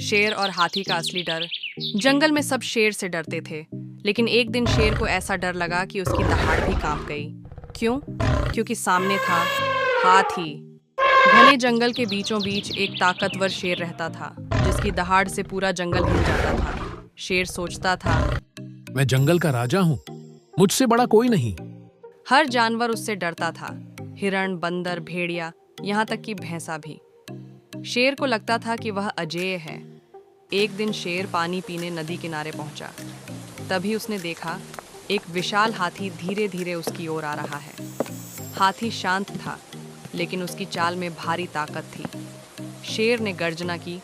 शेर और हाथी का असली डर। जंगल में सब शेर से डरते थे, लेकिन एक दिन शेर को ऐसा डर लगा कि उसकी दहाड़ भी कांप गई। क्यों? क्योंकि सामने था हाथी। घने जंगल के बीचों बीच एक ताकतवर शेर रहता था, जिसकी दहाड़ से पूरा जंगल हिल जाता था। शेर सोचता था, मैं जंगल का राजा हूँ, मुझसे बड़ा कोई नहीं। हर जानवर उससे डरता था, हिरण, बंदर, भेड़िया, यहाँ तक कि भैंसा भी। शेर को लगता था कि वह अजेय है। एक दिन शेर पानी पीने नदी किनारे पहुंचा। तभी उसने देखा एक विशाल हाथी धीरे धीरे उसकी ओर आ रहा है। हाथी शांत था, लेकिन उसकी चाल में भारी ताकत थी। शेर ने गर्जना की,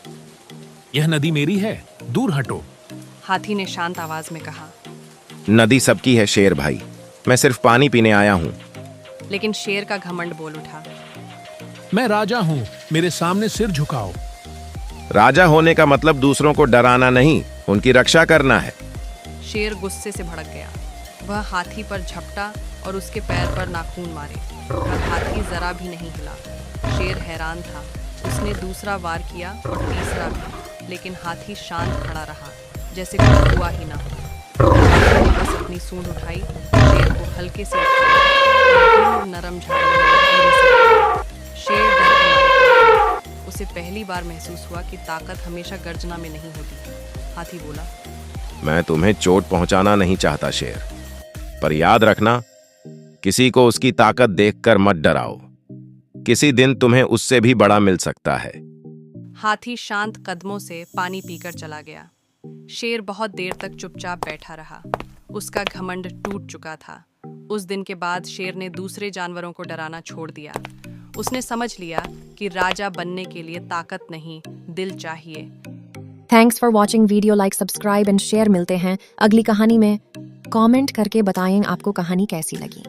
यह नदी मेरी है, दूर हटो। हाथी ने शांत आवाज में कहा। नदी सबकी है शेर भाई, मैं सिर्फ पानी पीने आया हूँ। लेकिन शेर का घमंड बोल उठा, मैं राजा हूँ, मेरे सामने सिर झुकाओ। राजा होने का मतलब दूसरों को डराना नहीं, उनकी रक्षा करना है। शेर गुस्से से भड़क गया। वह हाथी पर झपटा और उसके पैर पर नाखून मारे, पर हाथी जरा भी नहीं हिला। शेर हैरान था। उसने दूसरा वार किया और तीसरा भी, लेकिन हाथी शांत खड़ा रहा, जैसे कुछ हुआ ही ना हो। हाथी ने बस अपनी सूंड उठाई, शेर को हल्के से उठाया और नरम झाड़ी में धीरे से रखा। शेर डर के मारे। उसे पहली बार महसूस हुआ कि ताकत हमेशा गर्जना में नहीं होती। हाथी बोला, मैं तुम्हें चोट पहुंचाना नहीं चाहता शेर, पर याद रखना, किसी को उसकी ताकत देखकर मत डराओ। किसी दिन तुम्हें उससे भी बड़ा मिल सकता है। हाथी शांत कदमों से पानी पीकर चला गया। शेर बहुत देर तक चुपचाप बैठा रहा। उसका घमंड टूट चुका था। उस दिन के बाद शेर ने दूसरे जानवरों को डराना छोड़ दिया। उसने समझ लिया कि राजा बनने के लिए ताकत नहीं, दिल चाहिए। Thanks for watching video. Like, subscribe and share. मिलते हैं अगली कहानी में। कमेंट करके बताएं आपको कहानी कैसी लगी।